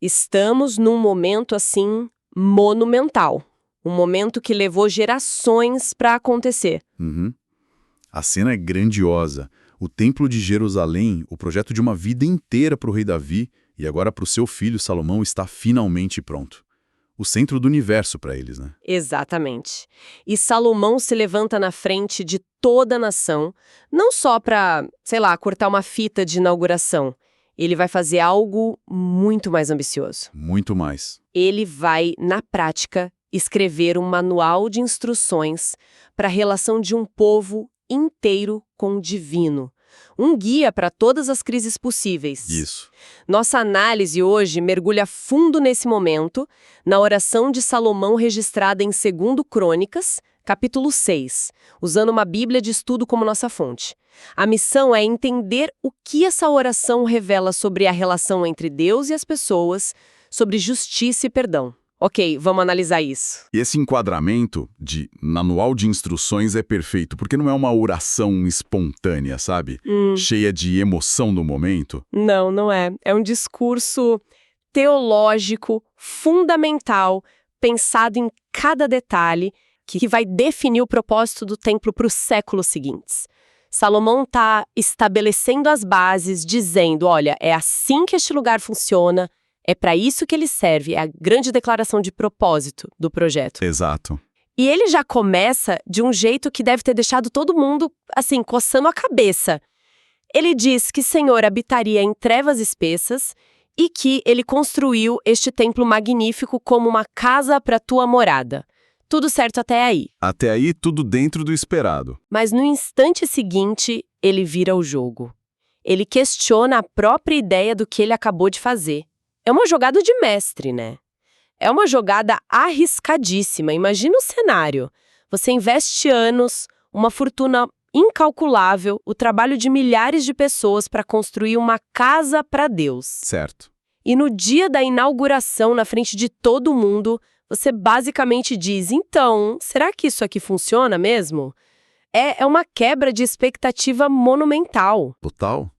Estamos num momento, assim, monumental. Um momento que levou gerações para acontecer. Uhum. A cena é grandiosa. O Templo de Jerusalém, o projeto de uma vida inteira para o rei Davi e agora para o seu filho Salomão, está finalmente pronto. O centro do universo para eles, né? Exatamente. E Salomão se levanta na frente de toda a nação, não só para, sei lá, cortar uma fita de inauguração. Ele vai fazer algo muito mais ambicioso. Muito mais. Ele vai, na prática, escrever um manual de instruções para a relação de um povo inteiro com o divino. Um guia para todas as crises possíveis. Isso. Nossa análise hoje mergulha fundo nesse momento, na oração de Salomão registrada em 2 Crônicas, capítulo 6, usando uma Bíblia de estudo como nossa fonte. A missão é entender o que essa oração revela sobre a relação entre Deus e as pessoas, sobre justiça e perdão. Ok, vamos analisar isso. E esse enquadramento de manual de instruções é perfeito, porque não é uma oração espontânea, sabe? Cheia de emoção no momento. Não, não é. É um discurso teológico, fundamental, pensado em cada detalhe, que vai definir o propósito do templo para os séculos seguintes. Salomão está estabelecendo as bases, dizendo, olha, é assim que este lugar funciona, é para isso que ele serve, é a grande declaração de propósito do projeto. Exato. E ele já começa de um jeito que deve ter deixado todo mundo, assim, coçando a cabeça. Ele diz que o Senhor habitaria em trevas espessas e que ele construiu este templo magnífico como uma casa para tua morada. Tudo certo até aí. Até aí, tudo dentro do esperado. Mas no instante seguinte, ele vira o jogo. Ele questiona a própria ideia do que ele acabou de fazer. É uma jogada de mestre, né? É uma jogada arriscadíssima. Imagina o cenário. Você investe anos, uma fortuna incalculável, o trabalho de milhares de pessoas para construir uma casa para Deus. Certo. E no dia da inauguração, na frente de todo mundo, você basicamente diz, então, será que isso aqui funciona mesmo? É uma quebra de expectativa monumental. Total?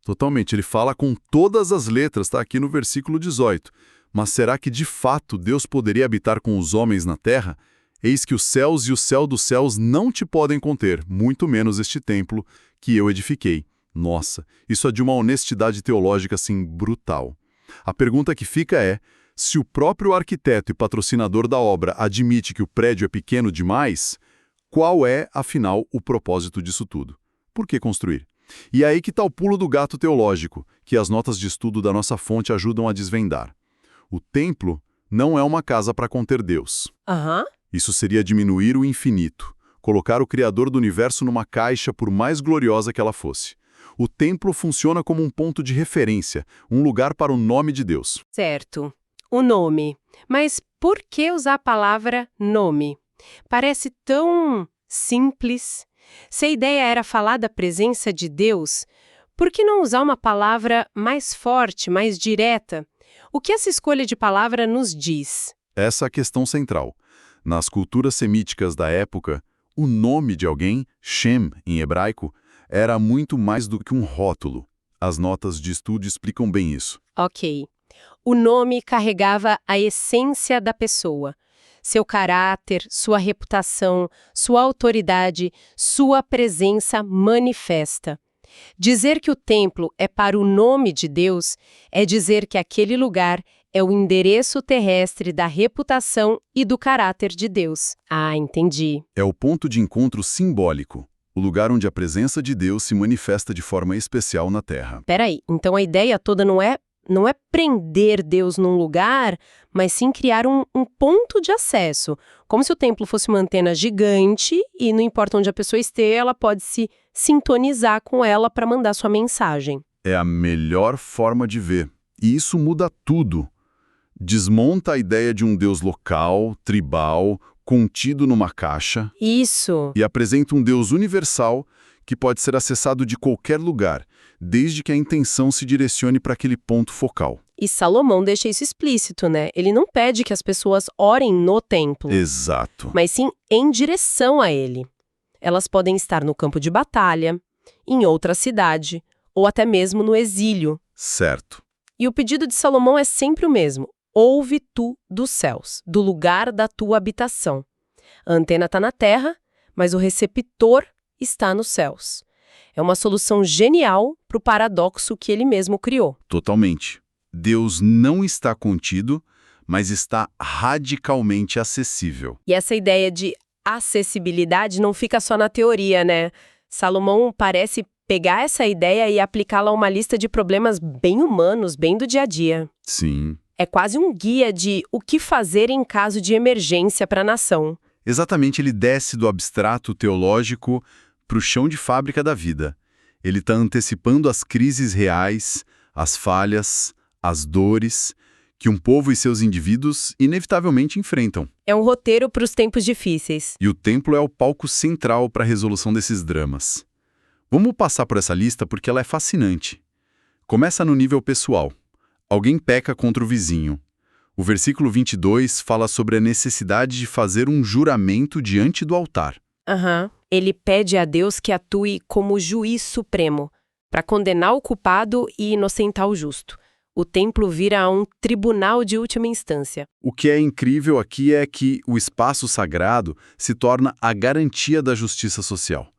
Totalmente. Ele fala com todas as letras, está aqui no versículo 18. Mas será que de fato Deus poderia habitar com os homens na terra? Eis que os céus e o céu dos céus não te podem conter, muito menos este templo que eu edifiquei. Nossa, isso é de uma honestidade teológica assim brutal. A pergunta que fica é, se o próprio arquiteto e patrocinador da obra admite que o prédio é pequeno demais, qual é, afinal, o propósito disso tudo? Por que construir? E é aí que está o pulo do gato teológico, que as notas de estudo da nossa fonte ajudam a desvendar. O templo não é uma casa para conter Deus. Isso seria diminuir o infinito, colocar o Criador do universo numa caixa por mais gloriosa que ela fosse. O templo funciona como um ponto de referência, um lugar para o nome de Deus. Certo. O nome. Mas por que usar a palavra nome? Parece tão simples. Se a ideia era falar da presença de Deus, por que não usar uma palavra mais forte, mais direta? O que essa escolha de palavra nos diz? Essa é a questão central. Nas culturas semíticas da época, o nome de alguém, Shem em hebraico, era muito mais do que um rótulo. As notas de estudo explicam bem isso. Ok. O nome carregava a essência da pessoa. Seu caráter, sua reputação, sua autoridade, sua presença manifesta. Dizer que o templo é para o nome de Deus é dizer que aquele lugar é o endereço terrestre da reputação e do caráter de Deus. Ah, entendi. É o ponto de encontro simbólico, o lugar onde a presença de Deus se manifesta de forma especial na Terra. Peraí, então a ideia toda não é prender Deus num lugar, mas sim criar um ponto de acesso. Como se o templo fosse uma antena gigante e não importa onde a pessoa esteja, ela pode se sintonizar com ela para mandar sua mensagem. É a melhor forma de ver. E isso muda tudo. Desmonta a ideia de um Deus local, tribal, contido numa caixa. Isso. E apresenta um Deus universal que pode ser acessado de qualquer lugar, desde que a intenção se direcione para aquele ponto focal. E Salomão deixa isso explícito, né? Ele não pede que as pessoas orem no templo. Exato. Mas sim em direção a ele. Elas podem estar no campo de batalha, em outra cidade, ou até mesmo no exílio. Certo. E o pedido de Salomão é sempre o mesmo: ouve tu dos céus, do lugar da tua habitação. A antena está na terra, mas o receptor está nos céus. É uma solução genial para o paradoxo que ele mesmo criou. Totalmente. Deus não está contido, mas está radicalmente acessível. E essa ideia de acessibilidade não fica só na teoria, né? Salomão parece pegar essa ideia e aplicá-la a uma lista de problemas bem humanos, bem do dia a dia. Sim. É quase um guia de o que fazer em caso de emergência para a nação. Exatamente, ele desce do abstrato teológico para o chão de fábrica da vida. Ele está antecipando as crises reais, as falhas, as dores que um povo e seus indivíduos inevitavelmente enfrentam. É um roteiro para os tempos difíceis. E o templo é o palco central para a resolução desses dramas. Vamos passar por essa lista porque ela é fascinante. Começa no nível pessoal. Alguém peca contra o vizinho. O versículo 22 fala sobre a necessidade de fazer um juramento diante do altar. Ele pede a Deus que atue como juiz supremo, para condenar o culpado e inocentar o justo. O templo vira um tribunal de última instância. O que é incrível aqui é que o espaço sagrado se torna a garantia da justiça social.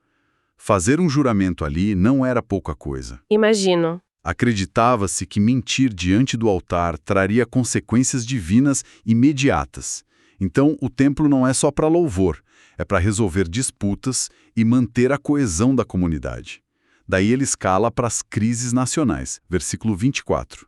Fazer um juramento ali não era pouca coisa. Imagino. Acreditava-se que mentir diante do altar traria consequências divinas imediatas. Então, o templo não é só para louvor, é para resolver disputas e manter a coesão da comunidade. Daí ele escala para as crises nacionais. Versículo 24.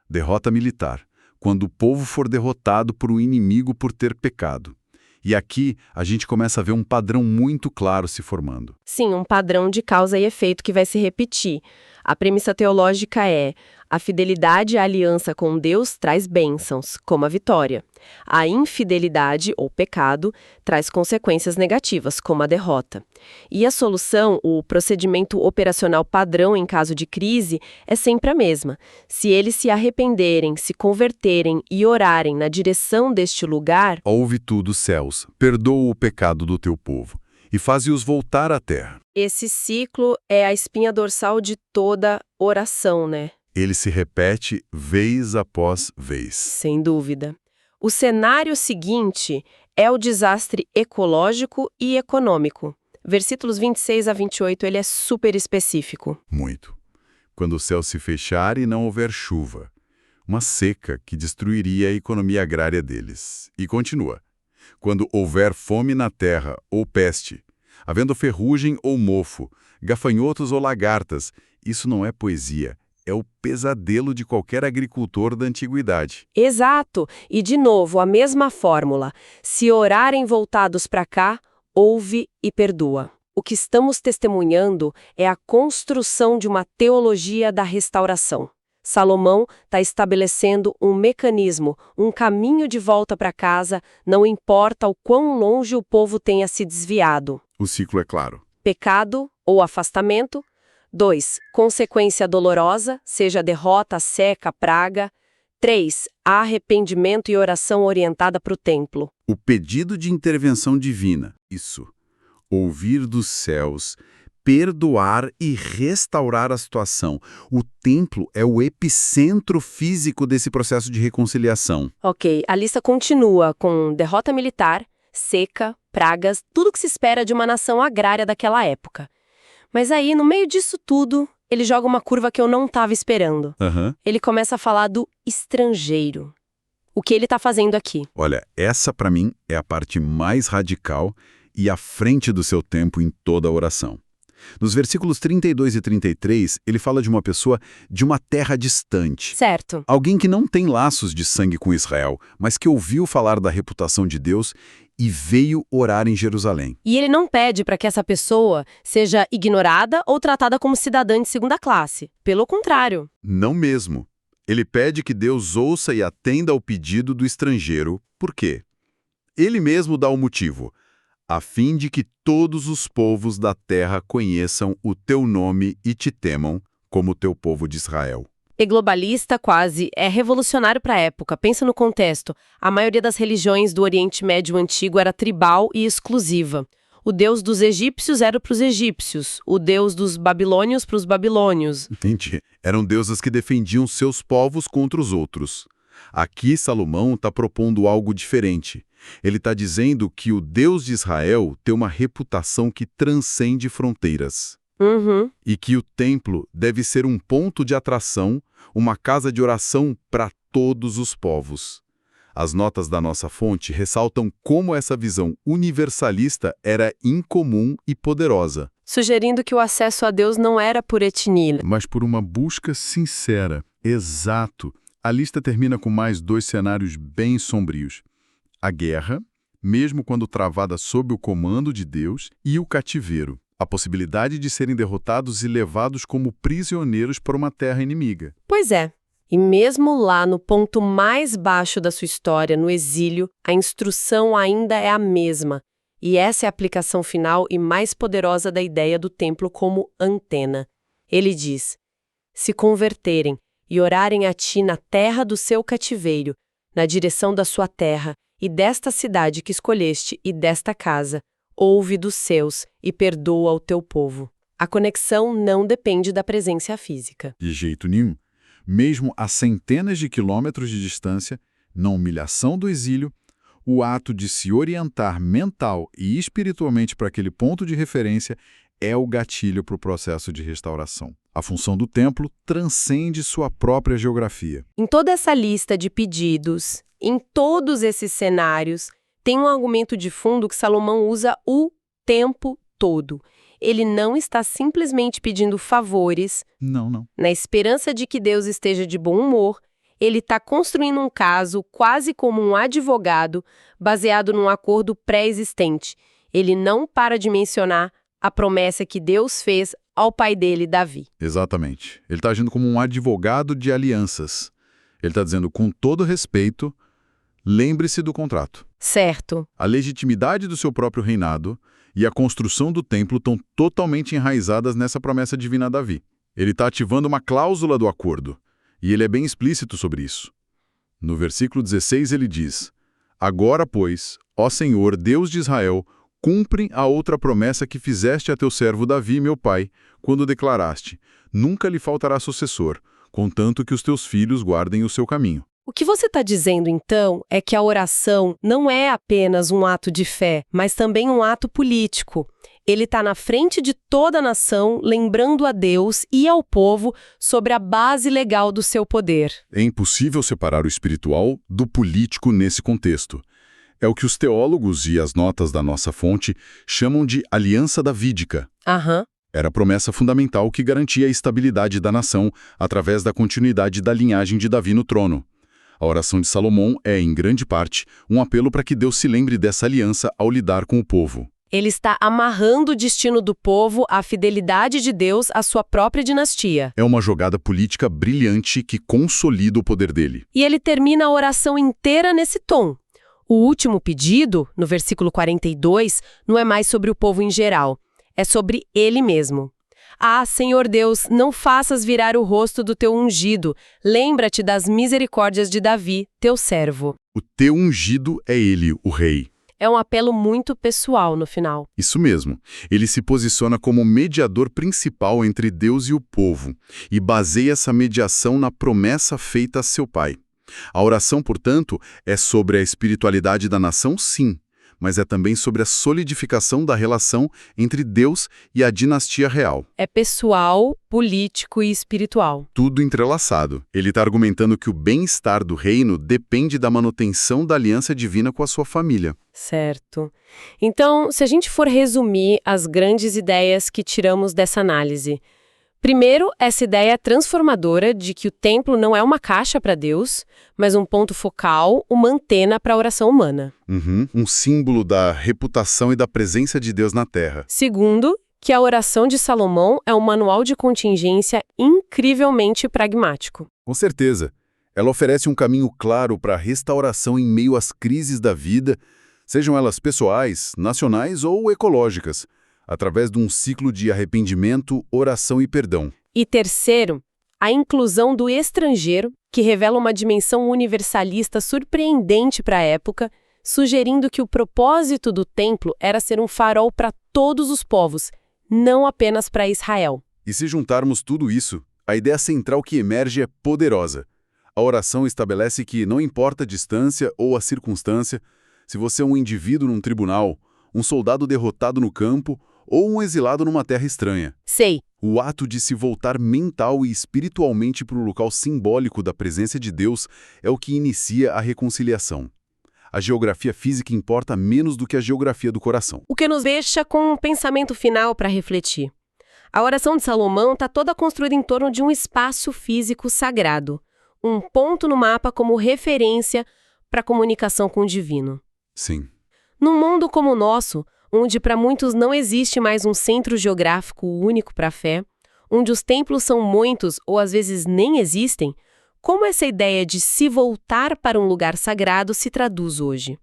Derrota militar, quando o povo for derrotado por um inimigo por ter pecado. E aqui a gente começa a ver um padrão muito claro se formando. Sim, um padrão de causa e efeito que vai se repetir. A premissa teológica é: a fidelidade à aliança com Deus traz bênçãos, como a vitória. A infidelidade, ou pecado, traz consequências negativas, como a derrota. E a solução, o procedimento operacional padrão em caso de crise, é sempre a mesma. Se eles se arrependerem, se converterem e orarem na direção deste lugar... Ouve tu dos céus, perdoa o pecado do teu povo, e faze-os voltar à terra. Esse ciclo é a espinha dorsal de toda oração, né? Ele se repete vez após vez. Sem dúvida. O cenário seguinte é o desastre ecológico e econômico. Versículos 26 a 28, ele é super específico. Muito. Quando o céu se fechar e não houver chuva. Uma seca que destruiria a economia agrária deles. E continua. Quando houver fome na terra ou peste, havendo ferrugem ou mofo, gafanhotos ou lagartas, isso não é poesia. É o pesadelo de qualquer agricultor da antiguidade. Exato. E, de novo, a mesma fórmula. Se orarem voltados para cá, ouve e perdoa. O que estamos testemunhando é a construção de uma teologia da restauração. Salomão está estabelecendo um mecanismo, um caminho de volta para casa, não importa o quão longe o povo tenha se desviado. O ciclo é claro. Pecado ou afastamento. 2. Consequência dolorosa, seja derrota, seca, praga. 3. Arrependimento e oração orientada para o templo. O pedido de intervenção divina, isso. Ouvir dos céus, perdoar e restaurar a situação. O templo é o epicentro físico desse processo de reconciliação. Ok, a lista continua com derrota militar, seca, pragas, tudo que se espera de uma nação agrária daquela época. Mas aí, no meio disso tudo, ele joga uma curva que eu não estava esperando. Ele começa a falar do estrangeiro. O que ele está fazendo aqui? Olha, essa para mim é a parte mais radical e à frente do seu tempo em toda a oração. Nos versículos 32 e 33, ele fala de uma pessoa de uma terra distante. Certo. Alguém que não tem laços de sangue com Israel, mas que ouviu falar da reputação de Deus e veio orar em Jerusalém. E ele não pede para que essa pessoa seja ignorada ou tratada como cidadã de segunda classe. Pelo contrário. Não mesmo. Ele pede que Deus ouça e atenda ao pedido do estrangeiro. Por quê? Ele mesmo dá o motivo. A fim de que todos os povos da terra conheçam o teu nome e te temam, como o teu povo de Israel. É globalista quase, é revolucionário para a época. Pensa no contexto. A maioria das religiões do Oriente Médio Antigo era tribal e exclusiva. O Deus dos egípcios era para os egípcios, o Deus dos babilônios para os babilônios. Entendi. Eram deuses que defendiam seus povos contra os outros. Aqui, Salomão está propondo algo diferente. Ele está dizendo que o Deus de Israel tem uma reputação que transcende fronteiras. Uhum. E que o templo deve ser um ponto de atração, uma casa de oração para todos os povos. As notas da nossa fonte ressaltam como essa visão universalista era incomum e poderosa. Sugerindo que o acesso a Deus não era por etnia. Mas por uma busca sincera. Exato. A lista termina com mais 2 cenários bem sombrios. A guerra, mesmo quando travada sob o comando de Deus, e o cativeiro. A possibilidade de serem derrotados e levados como prisioneiros para uma terra inimiga. Pois é. E mesmo lá no ponto mais baixo da sua história, no exílio, a instrução ainda é a mesma. E essa é a aplicação final e mais poderosa da ideia do templo como antena. Ele diz: se converterem e orarem a ti na terra do seu cativeiro, na direção da sua terra, e desta cidade que escolheste e desta casa, ouve dos seus e perdoa o teu povo. A conexão não depende da presença física. De jeito nenhum. Mesmo a centenas de quilômetros de distância, na humilhação do exílio, o ato de se orientar mental e espiritualmente para aquele ponto de referência é o gatilho para o processo de restauração. A função do templo transcende sua própria geografia. Em toda essa lista de pedidos, em todos esses cenários, tem um argumento de fundo que Salomão usa o tempo todo. Ele não está simplesmente pedindo favores. Não. Na esperança de que Deus esteja de bom humor, ele está construindo um caso quase como um advogado, baseado num acordo pré-existente. Ele não para de mencionar a promessa que Deus fez ao pai dele, Davi. Exatamente. Ele está agindo como um advogado de alianças. Ele está dizendo, com todo respeito, lembre-se do contrato. Certo. A legitimidade do seu próprio reinado e a construção do templo estão totalmente enraizadas nessa promessa divina a Davi. Ele está ativando uma cláusula do acordo, e ele é bem explícito sobre isso. No versículo 16 ele diz: agora, pois, ó Senhor, Deus de Israel, cumpre a outra promessa que fizeste a teu servo Davi, meu pai, quando declaraste: nunca lhe faltará sucessor, contanto que os teus filhos guardem o seu caminho. O que você está dizendo, então, é que a oração não é apenas um ato de fé, mas também um ato político. Ele está na frente de toda a nação, lembrando a Deus e ao povo sobre a base legal do seu poder. É impossível separar o espiritual do político nesse contexto. É o que os teólogos e as notas da nossa fonte chamam de aliança davídica. Aham. Era a promessa fundamental que garantia a estabilidade da nação através da continuidade da linhagem de Davi no trono. A oração de Salomão é, em grande parte, um apelo para que Deus se lembre dessa aliança ao lidar com o povo. Ele está amarrando o destino do povo à fidelidade de Deus à sua própria dinastia. É uma jogada política brilhante que consolida o poder dele. E ele termina a oração inteira nesse tom. O último pedido, no versículo 42, não é mais sobre o povo em geral. É sobre ele mesmo. Ah, Senhor Deus, não faças virar o rosto do teu ungido. Lembra-te das misericórdias de Davi, teu servo. O teu ungido é ele, o rei. É um apelo muito pessoal no final. Isso mesmo. Ele se posiciona como mediador principal entre Deus e o povo e baseia essa mediação na promessa feita a seu pai. A oração, portanto, é sobre a espiritualidade da nação, sim, mas é também sobre a solidificação da relação entre Deus e a dinastia real. É pessoal, político e espiritual. Tudo entrelaçado. Ele está argumentando que o bem-estar do reino depende da manutenção da aliança divina com a sua família. Certo. Então, se a gente for resumir as grandes ideias que tiramos dessa análise. Primeiro, essa ideia transformadora de que o templo não é uma caixa para Deus, mas um ponto focal, uma antena para a oração humana. Um símbolo da reputação e da presença de Deus na terra. Segundo, que a oração de Salomão é um manual de contingência incrivelmente pragmático. Com certeza. Ela oferece um caminho claro para a restauração em meio às crises da vida, sejam elas pessoais, nacionais ou ecológicas, através de um ciclo de arrependimento, oração e perdão. E terceiro, a inclusão do estrangeiro, que revela uma dimensão universalista surpreendente para a época, sugerindo que o propósito do templo era ser um farol para todos os povos, não apenas para Israel. E se juntarmos tudo isso, a ideia central que emerge é poderosa. A oração estabelece que não importa a distância ou a circunstância, se você é um indivíduo num tribunal, um soldado derrotado no campo ou um exilado numa terra estranha. Sei. O ato de se voltar mental e espiritualmente para o local simbólico da presença de Deus é o que inicia a reconciliação. A geografia física importa menos do que a geografia do coração. O que nos deixa com um pensamento final para refletir. A oração de Salomão está toda construída em torno de um espaço físico sagrado, um ponto no mapa como referência para a comunicação com o divino. Sim. Num mundo como o nosso, onde para muitos não existe mais um centro geográfico único para a fé, onde os templos são muitos ou às vezes nem existem, como essa ideia de se voltar para um lugar sagrado se traduz hoje?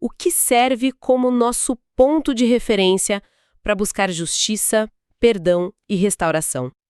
O que serve como nosso ponto de referência para buscar justiça, perdão e restauração?